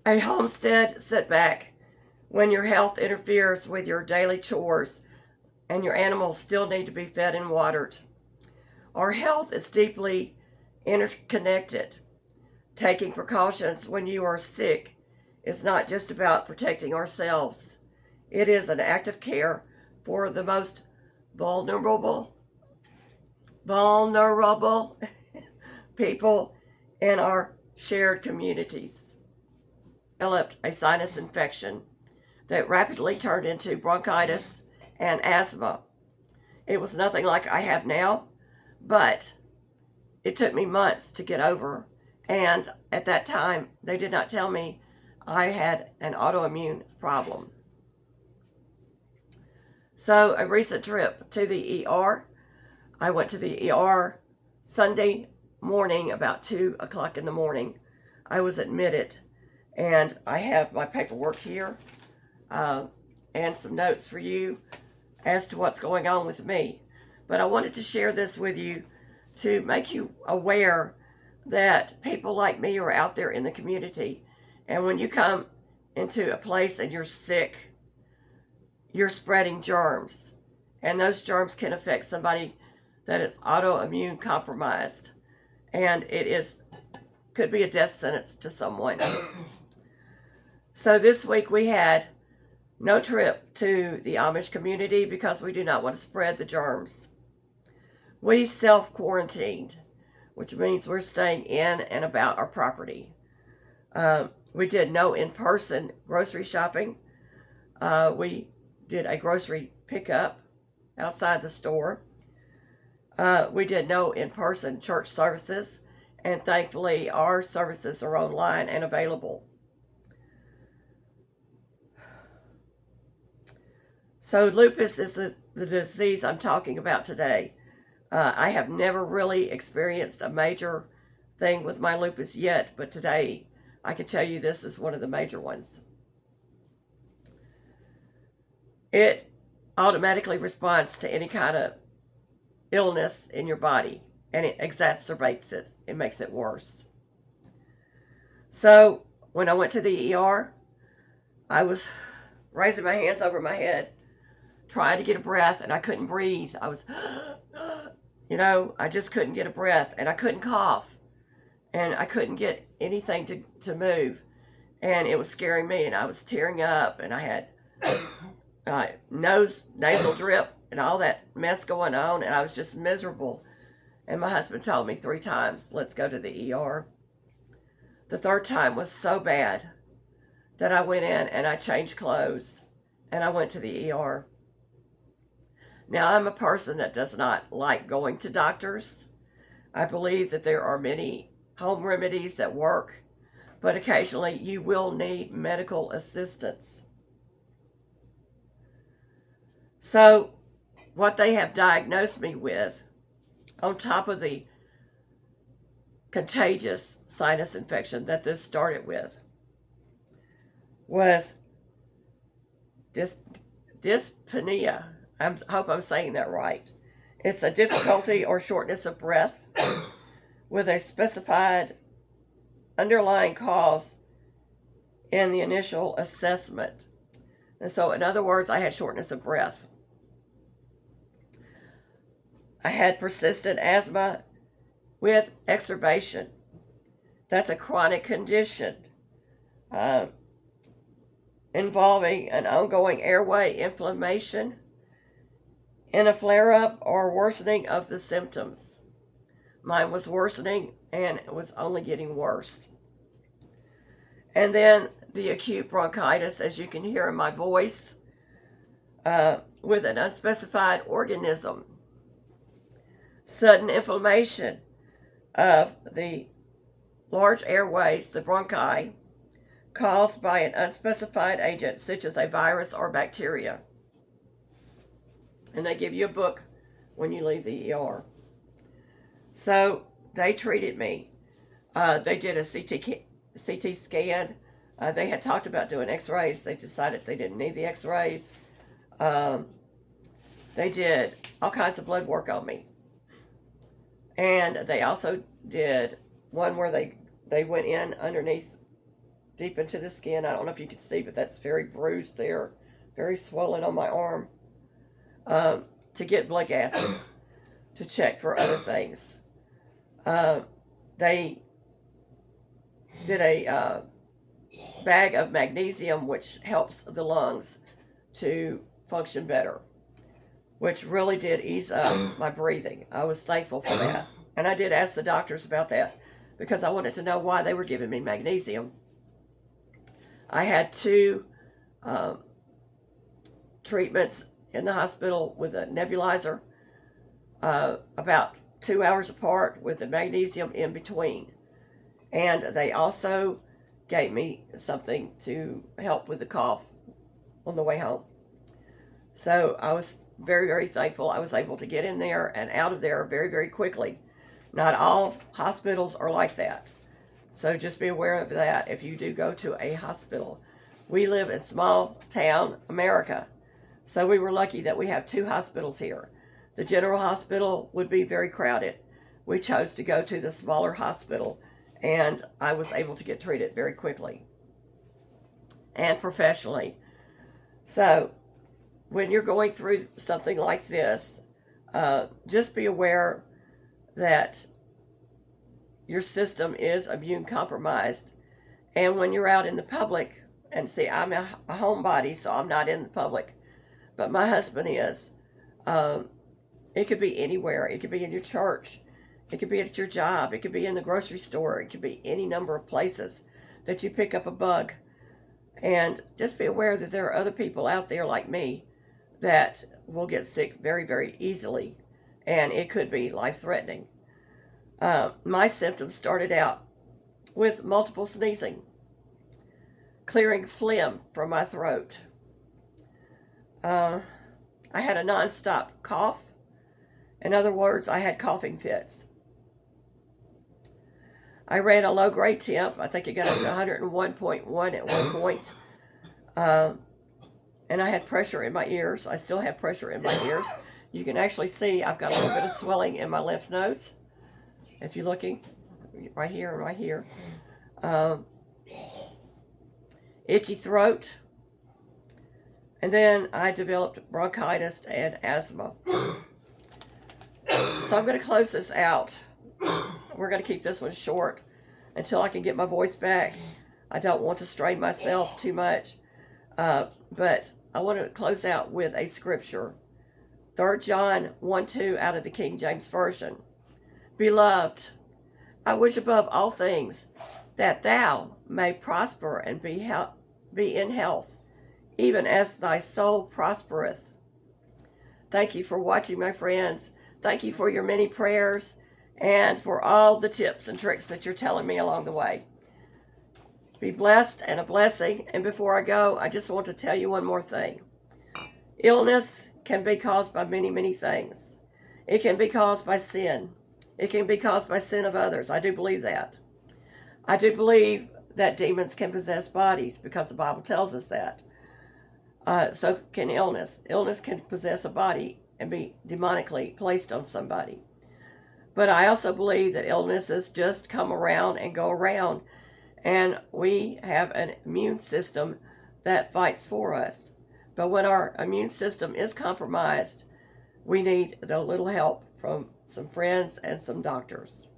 A homestead setback when your health interferes with your daily chores and your animals still need to be fed and watered. Our health is deeply interconnected. Taking precautions when you are sick is not just about protecting ourselves. It is an act of care for the most vulnerable people in our shared communities. Developed a sinus infection that rapidly turned into bronchitis and asthma. It was nothing like I have now, but it took me months to get over. And at that time, they did not tell me I had an autoimmune problem. So a recent trip to the ER, I went to the ER Sunday morning about 2 o'clock in the morning. I was admitted, and I have my paperwork here and some notes for you as to what's going on with me. But I wanted to share this with you to make you aware that people like me are out there in the community. And when you come into a place and you're sick, you're spreading germs. And those germs can affect somebody that is autoimmune compromised. And could be a death sentence to someone. So this week we had no trip to the Amish community because we do not want to spread the germs. We self-quarantined, which means we're staying in and about our property. We did no in-person grocery shopping. We did a grocery pickup outside the store. We did no in-person church services, and thankfully our services are online and available. So lupus is the disease I'm talking about today. I have never really experienced a major thing with my lupus yet, but today I can tell you this is one of the major ones. It automatically responds to any kind of illness in your body, and it exacerbates it. It makes it worse. So when I went to the ER, I was raising my hands over my head, trying to get a breath, and I couldn't breathe. I was, I just couldn't get a breath, and I couldn't cough, and I couldn't get anything to move, and it was scaring me, and I was tearing up, and I had nasal drip, and all that mess going on, and I was just miserable. And my husband told me 3 times, let's go to the ER. The 3rd time was so bad that I went in and I changed clothes, and I went to the ER. Now, I'm a person that does not like going to doctors. I believe that there are many home remedies that work, but occasionally you will need medical assistance. So, what they have diagnosed me with, on top of the contagious sinus infection that this started with, was dyspnea. I hope I'm saying that right. It's a difficulty or shortness of breath with a specified underlying cause in the initial assessment. And so, in other words, I had shortness of breath. I had persistent asthma with exacerbation. That's a chronic condition involving an ongoing airway inflammation in a flare-up or worsening of the symptoms. Mine was worsening, and it was only getting worse. And then the acute bronchitis, as you can hear in my voice, with an unspecified organism. Sudden inflammation of the large airways, the bronchi, caused by an unspecified agent such as a virus or bacteria. And they give you a book when you leave the ER. So they treated me. They did a CT scan. They had talked about doing x-rays. They decided they didn't need the x-rays. They did all kinds of blood work on me. And they also did one where they went in underneath deep into the skin. I don't know if you can see, but that's very bruised there, very swollen on my arm, to get blood gases, to check for other things. They did a bag of magnesium, which helps the lungs to function better, which really did ease up my breathing. I was thankful for that. And I did ask the doctors about that because I wanted to know why they were giving me magnesium. I had 2 treatments in the hospital with a nebulizer, about 2 hours apart, with the magnesium in between. And they also gave me something to help with the cough on the way home. So I was very, very thankful I was able to get in there and out of there very, very quickly. Not all hospitals are like that. So just be aware of that if you do go to a hospital. We live in small town America. So we were lucky that we have 2 hospitals here. The general hospital would be very crowded. We chose to go to the smaller hospital, and I was able to get treated very quickly and professionally. So when you're going through something like this, just be aware that your system is immune compromised. And when you're out in the public, and see, I'm a homebody, so I'm not in the public, but my husband is. It could be anywhere. It could be in your church. It could be at your job. It could be in the grocery store. It could be any number of places that you pick up a bug. And just be aware that there are other people out there like me that will get sick very, very easily. And it could be life-threatening. My symptoms started out with multiple sneezing, clearing phlegm from my throat. I had a nonstop cough. In other words, I had coughing fits. I ran a low-grade temp. I think it got up to 101.1 at one point. And I had pressure in my ears. I still have pressure in my ears. You can actually see I've got a little bit of swelling in my lymph nodes. If you're looking, right here and right here. Itchy throat. And then I developed bronchitis and asthma. So I'm going to close this out. We're going to keep this one short until I can get my voice back. I don't want to strain myself too much. But I want to close out with a scripture. 3 John 1:2 out of the King James Version. Beloved, I wish above all things that thou may prosper and be in health, even as thy soul prospereth. Thank you for watching, my friends. Thank you for your many prayers and for all the tips and tricks that you're telling me along the way. Be blessed and a blessing. And before I go, I just want to tell you one more thing. Illness can be caused by many, many things. It can be caused by sin. It can be caused by sin of others. I do believe that. I do believe that demons can possess bodies because the Bible tells us that. So can illness. Illness can possess a body and be demonically placed on somebody. But I also believe that illnesses just come around and go around. And we have an immune system that fights for us. But when our immune system is compromised, we need a little help from some friends and some doctors.